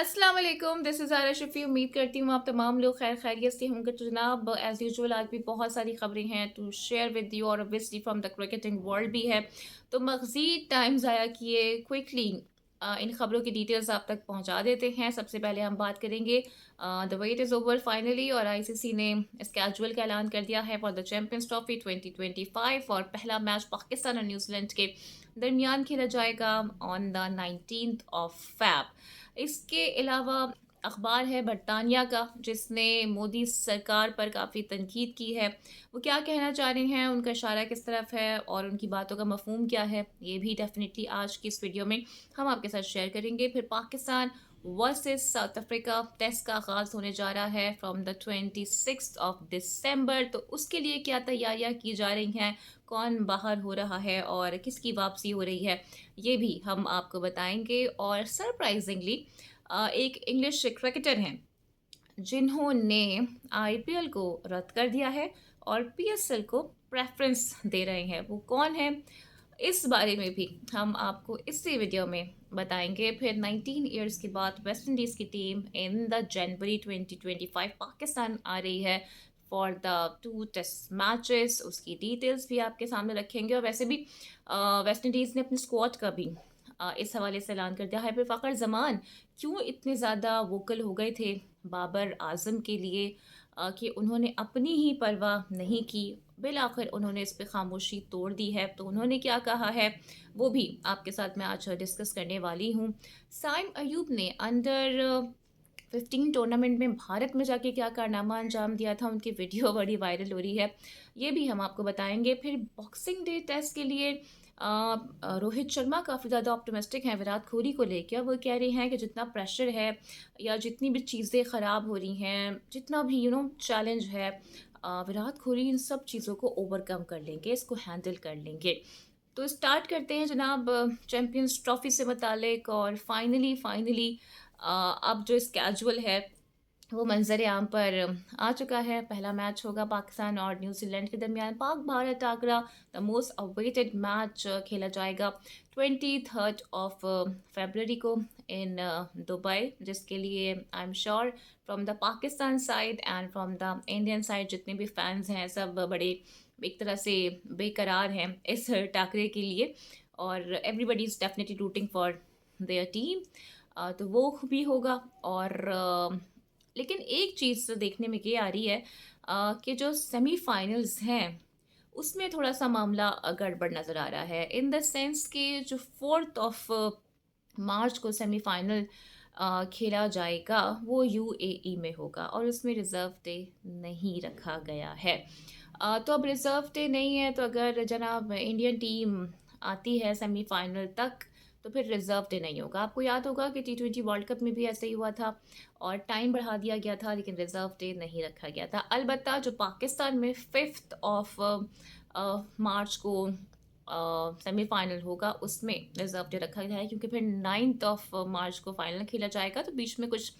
अस्सलाम वालेकुम, this is आरा शफ़ी। उम्मीद करती हूँ आप तमाम लोग खैर खैरियत से होंगे। तो जनाब, एज़ यूजुअल आज भी बहुत सारी खबरें हैं टू शेयर विद यू और obviously from the cricketing world भी है। तो मज़ीद टाइम ज़ाया किए क्विकली इन खबरों की डिटेल्स आप तक पहुँचा देते हैं। सबसे पहले हम बात करेंगे the wait is over finally, और आईसीसी ने स्केजुअल का ऐलान कर दिया है फॉर द चैंपियंस ट्रॉफी 2025। और पहला मैच पाकिस्तान और न्यूजीलैंड के दरमियान खेला जाएगा on the 19th of fab. इसके अलावा अखबार है बरतानिया का, जिसने मोदी सरकार पर काफ़ी तनकीद की है। वो क्या कहना चाह रहे हैं, उनका इशारा किस तरफ है और उनकी बातों का मफ़हूम क्या है, ये भी डेफिनेटली आज की इस वीडियो में हम आपके साथ शेयर करेंगे। फिर Pakistan versus South Africa test का आगाज़ होने जा रहा है फ्रॉम द 26 दिसंबर। तो उसके लिए क्या तैयारियां की जा रही हैं, कौन बाहर हो रहा है और किसकी वापसी हो रही है, ये भी हम आपको बताएंगे। और सरप्राइजिंगली एक इंग्लिश क्रिकेटर हैं जिन्होंने आईपीएल को रद्द कर दिया है और पीएसएल को प्रेफरेंस दे रहे हैं। वो कौन है, इस बारे में भी हम आपको इसी वीडियो में बताएंगे। फिर 19 इयर्स के बाद वेस्ट इंडीज़ की team in the January 2025 Pakistan आ रही है फॉर द 2 टेस्ट मैचेस। उसकी डिटेल्स भी आपके सामने रखेंगे। और वैसे भी वेस्ट इंडीज़ ने अपने स्क्वाड का भी इस हवाले से ऐलान कर दिया है। फिर फ़खर जमान क्यों इतने ज़्यादा वोकल हो गए थे बाबर आजम के लिए कि उन्होंने अपनी ही परवाह नहीं की, बिल आखिर उन्होंने इस पे खामोशी तोड़ दी है। तो उन्होंने क्या कहा है वो भी आपके साथ मैं आज डिस्कस करने वाली हूँ। साइम अयूब ने अंडर 15 टूर्नामेंट में भारत में जाके क्या कारनामा अंजाम दिया था, उनकी वीडियो बड़ी वायरल हो रही है, ये भी हम आपको बताएंगे। फिर बॉक्सिंग डे टेस्ट के लिए रोहित शर्मा काफ़ी ज़्यादा ऑप्टिमिस्टिक हैं विराट कोहली को लेकर। वो कह रहे हैं कि जितना प्रेशर है या जितनी भी चीज़ें ख़राब हो रही हैं, जितना भी चैलेंज है, विराट कोहली इन सब चीज़ों को ओवरकम कर लेंगे, इसको हैंडल कर लेंगे। तो स्टार्ट करते हैं जनाब चैम्पियंस ट्रॉफी से मुतालिक। और फाइनली अब जो स्केजुअल है वो मंजर आम पर आ चुका है। पहला मैच होगा पाकिस्तान और न्यूजीलैंड के दरमियान, Pak Bharat Agra the most awaited match खेला जाएगा 23 को इन दुबई, जिसके लिए I am sure from the Pakistan side and from the Indian side जितने भी फैंस हैं सब बड़े एक तरह से बेकरार हैं इस टाकरे के लिए। और everybody is definitely rooting for their team. तो वो भी होगा। और लेकिन एक चीज़ देखने में ये आ रही है कि जो सेमीफाइनल्स हैं उसमें थोड़ा सा मामला गड़बड़ नज़र आ रहा है, इन द सेंस कि जो 4 मार्च को सेमीफाइनल खेला जाएगा वो यूएई में होगा और उसमें रिज़र्व डे नहीं रखा गया है। तो अब रिज़र्व डे नहीं है, तो अगर जनाब इंडियन टीम आती है सेमीफाइनल तक तो फिर रिज़र्व डे नहीं होगा। आपको याद होगा कि T20 वर्ल्ड कप में भी ऐसे ही हुआ था और टाइम बढ़ा दिया गया था, लेकिन रिज़र्व डे नहीं रखा गया था। अलबत्ता जो पाकिस्तान में 5 मार्च को सेमीफाइनल होगा उसमें रिज़र्व डे रखा गया है, क्योंकि फिर 9 मार्च को फाइनल खेला जाएगा, तो बीच में कुछ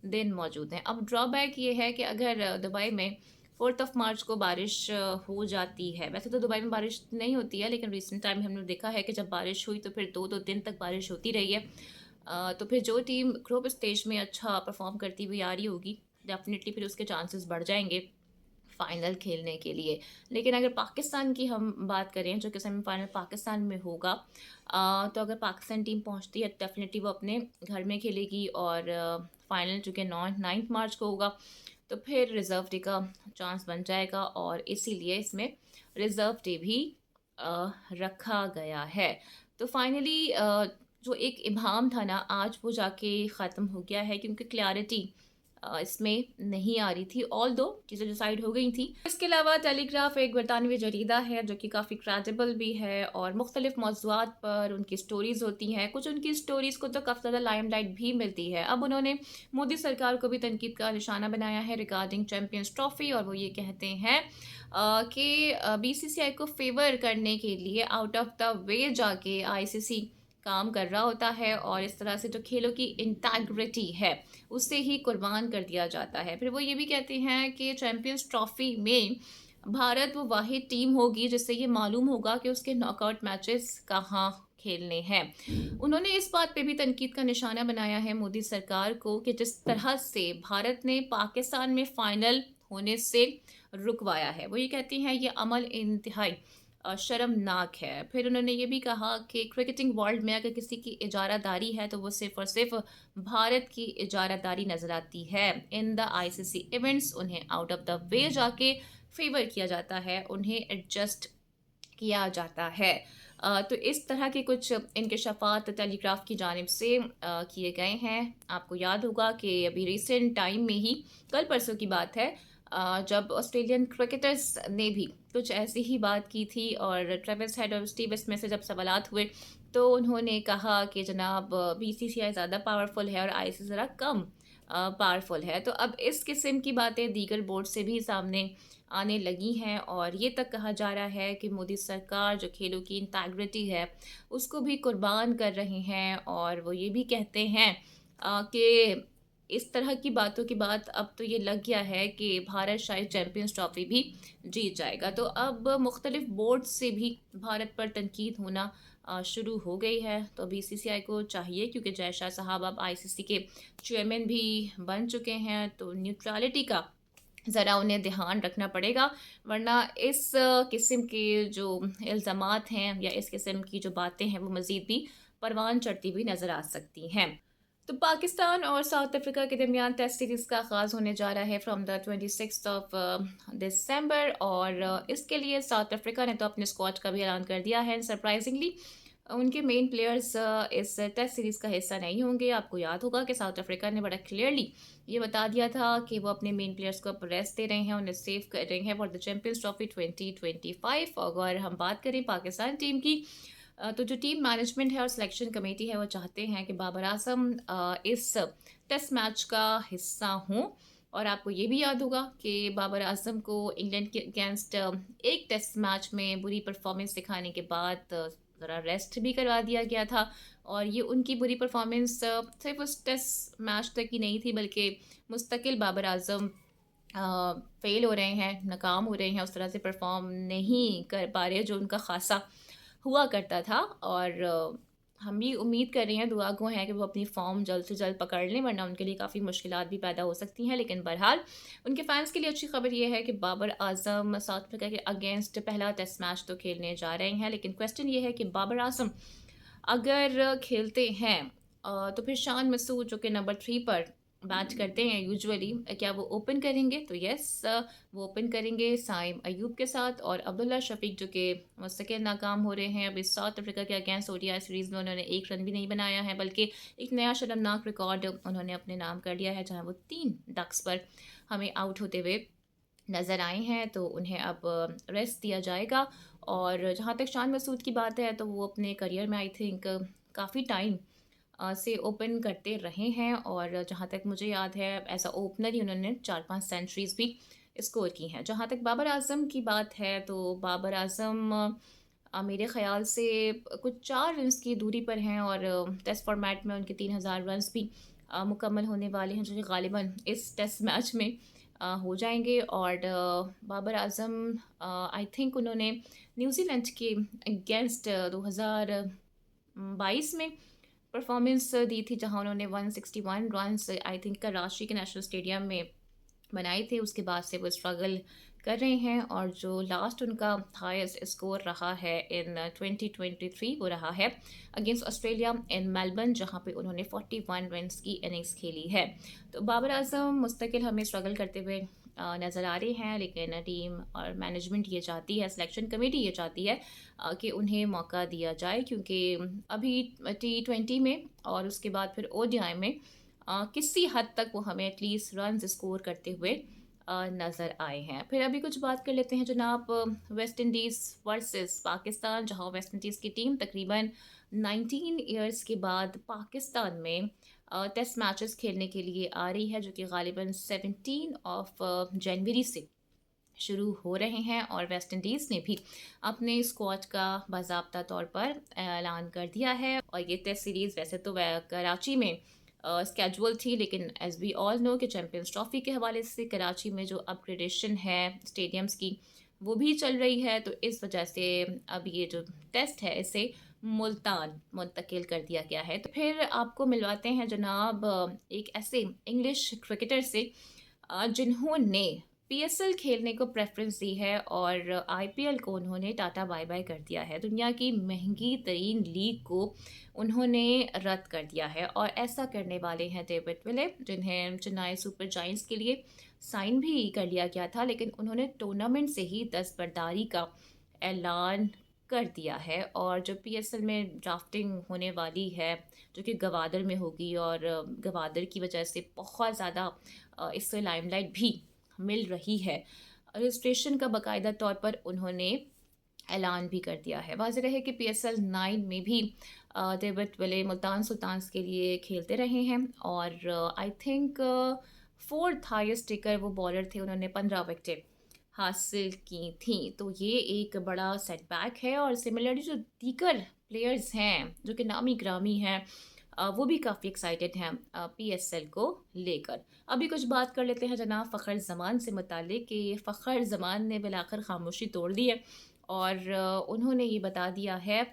दिन मौजूद हैं। अब ड्रॉबैक ये है कि अगर दुबई में 4 मार्च को बारिश हो जाती है, वैसे तो दुबई में बारिश नहीं होती है, लेकिन रिसेंट टाइम में हमने देखा है कि जब बारिश हुई तो फिर 2-2 दिन तक बारिश होती रही है। तो फिर जो टीम ग्रुप स्टेज में अच्छा परफॉर्म करती हुई आ रही होगी डेफिनेटली फिर उसके चांसेस बढ़ जाएंगे फाइनल खेलने के लिए। लेकिन अगर पाकिस्तान की हम बात करें, जो कि सेमीफाइनल पाकिस्तान में होगा, तो अगर पाकिस्तान टीम पहुंचती है डेफिनेटली वो अपने घर में खेलेगी। और फाइनल चूँकि 9 मार्च को होगा तो फिर रिज़र्व डे का चांस बन जाएगा, और इसीलिए इसमें रिज़र्व डे भी रखा गया है। तो फाइनली जो एक इबाहम था ना, आज वो जाके ख़त्म हो गया है, क्योंकि क्लैरिटी इसमें नहीं आ रही थी, ऑल दो चीज़ें डिसाइड हो गई थी। इसके अलावा टेलीग्राफ एक बरतानवी जरीदा है जो कि काफ़ी क्रेडिबल भी है और मुख्तलिफ मौज़ूआत पर उनकी स्टोरीज़ होती हैं। कुछ उनकी स्टोरीज़ को तो काफ़ी ज़्यादा लाइमलाइट भी मिलती है। अब उन्होंने मोदी सरकार को भी तनकीद का निशाना बनाया है रिगार्डिंग चैम्पियंस ट्रॉफी, और वो ये कहते हैं कि बीसीसीआई को फेवर करने के लिए आउट ऑफ द वे जाके आईसीसी काम कर रहा होता है, और इस तरह से जो खेलों की इंटेग्रिटी है उसे ही कुर्बान कर दिया जाता है। फिर वो ये भी कहते हैं कि चैम्पियंस ट्रॉफी में भारत वो वाहिद टीम होगी जिससे ये मालूम होगा कि उसके नॉकआउट मैचेस कहाँ खेलने हैं। उन्होंने इस बात पे भी तनकीद का निशाना बनाया है मोदी सरकार को कि जिस तरह से भारत ने पाकिस्तान में फाइनल होने से रुकवाया है, वो ये कहती हैं ये अमल इंतहाई शर्मनाक है। फिर उन्होंने ये भी कहा कि क्रिकेटिंग वर्ल्ड में अगर किसी की इजारादारी है तो वो सिर्फ और सिर्फ भारत की इजारादारी नजर आती है। इन द आईसीसी इवेंट्स उन्हें आउट ऑफ द वे जाके फेवर किया जाता है, उन्हें एडजस्ट किया जाता है। तो इस तरह के कुछ इंकशाफात टेलीग्राफ की जानिब से किए गए हैं। आपको याद होगा कि अभी रिसेंट टाइम में ही, कल परसों की बात है, जब ऑस्ट्रेलियन क्रिकेटर्स ने भी कुछ ऐसी ही बात की थी और ट्रेविस हेड और स्टीव स्मिथ से जब सवालात हुए तो उन्होंने कहा कि जनाब बीसीसीआई ज़्यादा पावरफुल है और आईसीसी ज़रा कम पावरफुल है। तो अब इस किस्म की बातें दीगर बोर्ड से भी सामने आने लगी हैं और ये तक कहा जा रहा है कि मोदी सरकार जो खेलों की इंटेग्रिटी है उसको भी कुर्बान कर रहे हैं और वो ये भी कहते हैं कि इस तरह की बातों की बात अब तो ये लग गया है कि भारत शायद चैम्पियंस ट्रॉफी भी जीत जाएगा। तो अब मुख्तलिफ बोर्ड से भी भारत पर तनकीद होना शुरू हो गई है। तो बीसीसीआई को चाहिए, क्योंकि जय शाह साहब अब आईसीसी के चेयरमैन भी बन चुके हैं, तो न्यूट्रलिटी का ज़रा उन्हें ध्यान रखना पड़ेगा, वरना इस किस्म के जो इल्ज़ामात हैं या इस किस्म की जो बातें हैं वो मज़ीद भी परवान चढ़ती हुई नज़र आ सकती हैं। तो पाकिस्तान और साउथ अफ्रीका के दरमियान टेस्ट सीरीज़ का आगाज़ होने जा रहा है फ्रॉम द 26 ऑफ दिसंबर और इसके लिए साउथ अफ्रीका ने तो अपने स्क्वाड का भी ऐलान कर दिया है। सरप्राइजिंगली उनके मेन प्लेयर्स इस टेस्ट सीरीज़ का हिस्सा नहीं होंगे। आपको याद होगा कि साउथ अफ्रीका ने बड़ा क्लियरली ये बता दिया था कि वो अपने मेन प्लेयर्स को अब रेस्ट दे रहे हैं, उन्हें सेव कर रहे हैं फॉर द चैम्पियंस ट्रॉफी 2025। अगर हम बात करें पाकिस्तान टीम की, तो जो टीम मैनेजमेंट है और सिलेक्शन कमेटी है वो चाहते हैं कि बाबर आजम इस टेस्ट मैच का हिस्सा हों। और आपको ये भी याद होगा कि बाबर आजम को इंग्लैंड के अगेंस्ट एक टेस्ट मैच में बुरी परफॉर्मेंस दिखाने के बाद ज़रा रेस्ट भी करवा दिया गया था और ये उनकी बुरी परफॉर्मेंस सिर्फ उस टेस्ट मैच तक ही नहीं थी, बल्कि मुस्तकिल बाबर आजम फेल हो रहे हैं, नाकाम हो रहे हैं, उस तरह से परफॉर्म नहीं कर पा रहे जो उनका खासा हुआ करता था। और हम भी उम्मीद कर रहे हैं, दुआ गो हैं कि वो अपनी फॉर्म जल्द से जल्द पकड़ लें, वरना उनके लिए काफ़ी मुश्किलात भी पैदा हो सकती हैं। लेकिन बहरहाल उनके फैंस के लिए अच्छी खबर ये है कि बाबर आजम साउथ अफ्रीका के अगेंस्ट पहला टेस्ट मैच तो खेलने जा रहे हैं। लेकिन क्वेश्चन ये है कि बाबर आजम अगर खेलते हैं तो फिर शान मसूद जो कि नंबर 3 पर बैट करते हैं यूजुअली, क्या वो ओपन करेंगे? तो यस, वो ओपन करेंगे साइम अयूब के साथ। और अब्दुल्ला शफीक जो कि मुस्तकिल नाकाम हो रहे हैं, अभी साउथ अफ्रीका के अगेंस्ट ओडीआई सीरीज़ में उन्होंने एक रन भी नहीं बनाया है, बल्कि एक नया शर्मनाक रिकॉर्ड उन्होंने अपने नाम कर लिया है, जहां वो 3 डक्स पर हमें आउट होते हुए नज़र आए हैं। तो उन्हें अब रेस्ट दिया जाएगा। और जहाँ तक शान मसूद की बात है, तो वो अपने करियर में आई थिंक काफ़ी टाइम से ओपन करते रहे हैं और जहाँ तक मुझे याद है एज अ ओपनर ही उन्होंने 4-5 सेंचुरीज़ भी स्कोर की हैं। जहाँ तक बाबर आजम की बात है, तो बाबर आजम मेरे ख़्याल से कुछ 4 रन्स की दूरी पर हैं और टेस्ट फॉर्मेट में उनके 3000 रन्स भी मुकम्मल होने वाले हैं, जो कि ग़ालिबन इस टेस्ट मैच में हो जाएंगे। और बाबर आजम आई थिंक उन्होंने न्यूजीलैंड के अगेंस्ट 2022 में परफॉर्मेंस दी थी, जहां उन्होंने 161 रन्स आई थिंक कराची के नेशनल स्टेडियम में बनाए थे। उसके बाद से वो स्ट्रगल कर रहे हैं और जो लास्ट उनका हाईएस्ट स्कोर रहा है इन 2023 वो रहा है अगेंस्ट ऑस्ट्रेलिया इन मेलबर्न, जहां पे उन्होंने 41 रन्स की इनिंग्स खेली है। तो बाबर आजम मुस्तकिल हमें स्ट्रगल करते हुए नज़र आ रहे हैं, लेकिन टीम और मैनेजमेंट ये चाहती है, सिलेक्शन कमेटी ये चाहती है कि उन्हें मौका दिया जाए, क्योंकि अभी T20 में और उसके बाद फिर ODI में किसी हद तक वो हमें एटलीस्ट रन्स स्कोर करते हुए नज़र आए हैं। फिर अभी कुछ बात कर लेते हैं जनाब वेस्ट इंडीज़ वर्सेस पाकिस्तान, जहां वेस्ट इंडीज़ की टीम तकरीबन 19 ईयर्स के बाद पाकिस्तान में टेस्ट मैचेस खेलने के लिए आ रही है, जो कि ग़ालिबन 17 ऑफ जनवरी से शुरू हो रहे हैं। और वेस्ट इंडीज़ ने भी अपने स्क्वाड का बाज़ाब्ता तौर पर ऐलान कर दिया है। और ये टेस्ट सीरीज़ वैसे तो कराची में स्केजुअल थी, लेकिन एज वी ऑल नो कि चैम्पियंस ट्रॉफी के हवाले से कराची में जो अपग्रेडेशन है स्टेडियम्स की वो भी चल रही है, तो इस वजह से अब ये जो टेस्ट है इसे मुल्तान मुंतकिल कर दिया गया है। तो फिर आपको मिलवाते हैं जनाब एक ऐसे इंग्लिश क्रिकेटर से जिन्होंने पीएसएल खेलने को प्रेफरेंस दी है और आईपीएल को उन्होंने टाटा बाय बाय कर दिया है। दुनिया की महंगी तरीन लीग को उन्होंने रद्द कर दिया है और ऐसा करने वाले हैं डेविड विले, जिन्हें चेन्नई सुपर जायंट्स के लिए साइन भी कर लिया गया था, लेकिन उन्होंने टूर्नामेंट से ही दस्तबरदारी का ऐलान कर दिया है। और जो पीएसएल में ड्राफ्टिंग होने वाली है जो कि गवादर में होगी, और गवादर की वजह से बहुत ज़्यादा इससे लाइमलाइट भी मिल रही है। रजिस्ट्रेशन का बाकायदा तौर पर उन्होंने ऐलान भी कर दिया है। वाज़ेह रहे कि पीएसएल 9 में भी डेविड विले मुल्तान सुल्तान्स के लिए खेलते रहे हैं और I think fourth highest taker वो बॉलर थे, उन्होंने 15 विकेटें हासिल की थी। तो ये एक बड़ा सेटबैक है। और सिमिलरली जो दीगर प्लेयर्स हैं जो कि नामी ग्रामी हैं वो भी काफ़ी एक्साइटेड हैं पीएसएल को लेकर। अभी कुछ बात कर लेते हैं जनाब फ़खर ज़मान से मुतालिक कि फ़खर ज़मान ने बिलाकर खामोशी तोड़ दी है और उन्होंने ये बता दिया है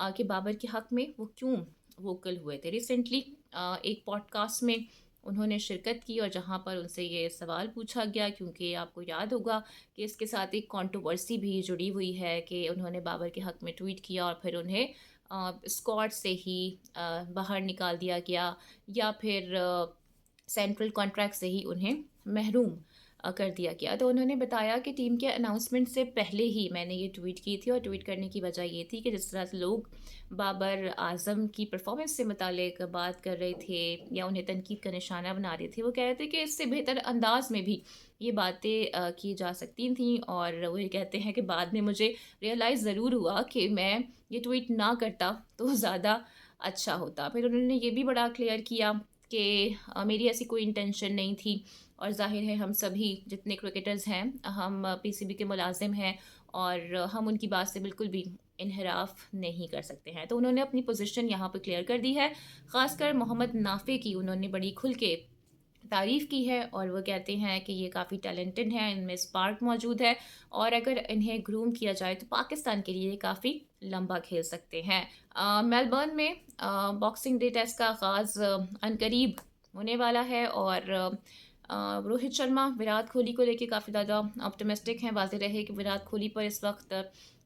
कि बाबर के हक़ में वो क्यों वोकल हुए थे। रिसेंटली एक पॉडकास्ट में उन्होंने शिरकत की और जहां पर उनसे ये सवाल पूछा गया, क्योंकि आपको याद होगा कि इसके साथ एक कंट्रोवर्सी भी जुड़ी हुई है कि उन्होंने बाबर के हक़ में ट्वीट किया और फिर उन्हें स्क्वाड से ही बाहर निकाल दिया गया, या फिर सेंट्रल कॉन्ट्रैक्ट से ही उन्हें महरूम कर दिया गया। तो उन्होंने बताया कि टीम के अनाउंसमेंट से पहले ही मैंने ये ट्वीट की थी और ट्वीट करने की वजह ये थी कि जिस तरह से लोग बाबर आज़म की परफॉर्मेंस से मुतालिक बात कर रहे थे या उन्हें तनकीद का निशाना बना रहे थे, वो कह रहे थे कि इससे बेहतर अंदाज में भी ये बातें की जा सकती थी। और वो ये कहते हैं कि बाद में मुझे रियलाइज़ ज़रूर हुआ कि मैं ये ट्वीट ना करता तो ज़्यादा अच्छा होता। फिर उन्होंने ये भी बड़ा क्लियर किया कि मेरी ऐसी कोई इंटेंशन नहीं थी और ज़ाहिर है हम सभी जितने क्रिकेटर्स हैं हम पीसीबी के मुलाजिम हैं और हम उनकी बात से बिल्कुल भी इनहराफ नहीं कर सकते हैं। तो उन्होंने अपनी पोजीशन यहाँ पर क्लियर कर दी है। ख़ासकर मोहम्मद नाफे की उन्होंने बड़ी खुल के तारीफ़ की है और वो कहते हैं कि ये काफ़ी टैलेंटेड हैं, इनमें स्पार्क मौजूद है और अगर इन्हें ग्रूम किया जाए तो पाकिस्तान के लिए काफ़ी लंबा खेल सकते हैं। मेलबर्न में बॉक्सिंग डे टेस्ट का आगाज़ अनकरीब होने वाला है और रोहित शर्मा विराट कोहली को लेके काफ़ी ज़्यादा ऑप्टिमिस्टिक हैं। वाज़ेह रहे कि विराट कोहली पर इस वक्त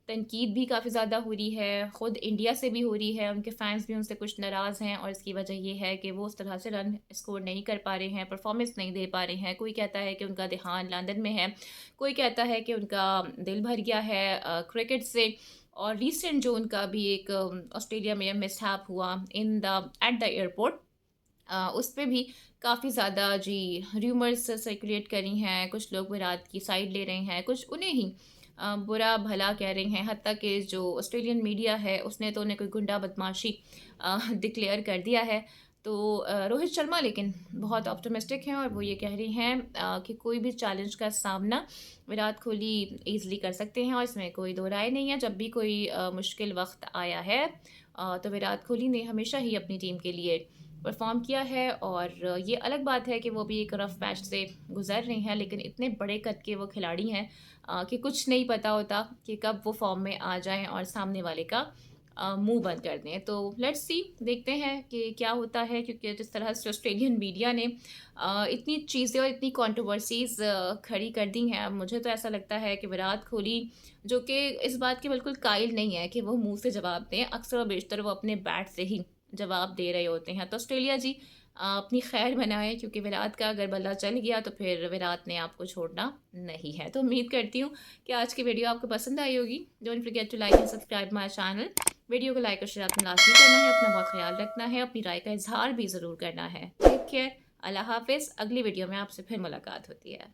तनकीद भी काफ़ी ज़्यादा हो रही है, ख़ुद इंडिया से भी हो रही है, उनके फैंस भी उनसे कुछ नाराज़ हैं और इसकी वजह ये है कि वो उस तरह से रन स्कोर नहीं कर पा रहे हैं, परफॉर्मेंस नहीं दे पा रहे हैं। कोई कहता है कि उनका ध्यान लंदन में है, कोई कहता है कि उनका दिल भर गया है क्रिकेट से। और रिसेंट जो उनका भी एक ऑस्ट्रेलिया में मिसहैप हुआ एट द एयरपोर्ट, उस पर भी काफ़ी ज़्यादा जी र्यूमर्स सर्कुलेट कर रही हैं। कुछ लोग विराट की साइड ले रहे हैं, कुछ उन्हें ही बुरा भला कह रहे हैं। हत्ता कि जो ऑस्ट्रेलियन मीडिया है उसने तो उन्हें कोई गुंडा बदमाशी डिक्लेयर कर दिया है। तो रोहित शर्मा लेकिन बहुत ऑप्टिमिस्टिक हैं और वो ये कह रही हैं कि कोई भी चैलेंज का सामना विराट कोहली ईज़िली कर सकते हैं और इसमें कोई दो राय नहीं है। जब भी कोई मुश्किल वक्त आया है तो विराट कोहली ने हमेशा ही अपनी टीम के लिए परफॉर्म किया है। और ये अलग बात है कि वो भी एक रफ पैच से गुजर रहे हैं, लेकिन इतने बड़े कद के वो खिलाड़ी हैं कि कुछ नहीं पता होता कि कब वो फॉर्म में आ जाएं और सामने वाले का मुंह बंद कर दें। तो लेट्स सी, देखते हैं कि क्या होता है, क्योंकि जिस तरह से ऑस्ट्रेलियन मीडिया ने इतनी चीज़ें और इतनी कंट्रोवर्सीज खड़ी कर दी हैं, मुझे तो ऐसा लगता है कि विराट कोहली जो कि इस बात के बिल्कुल कायल नहीं है कि वो मुंह से जवाब दें, अक्सर और बेशतर वो अपने बैट से ही जवाब दे रहे होते हैं। तो ऑस्ट्रेलिया जी अपनी खैर बनाए, क्योंकि विराट का अगर बल्ला चल गया तो फिर विराट ने आपको छोड़ना नहीं है। तो उम्मीद करती हूँ कि आज की वीडियो आपको पसंद आई होगी। Don't forget to like and subscribe my channel. Video को लाइक और शेयर अपना लाजमी करना है, अपना बहुत ख्याल रखना है, अपनी राय का इजहार भी ज़रूर करना है। टेक केयर, अल्लाह हाफिज़। अगली वीडियो में आपसे फिर मुलाकात होती है।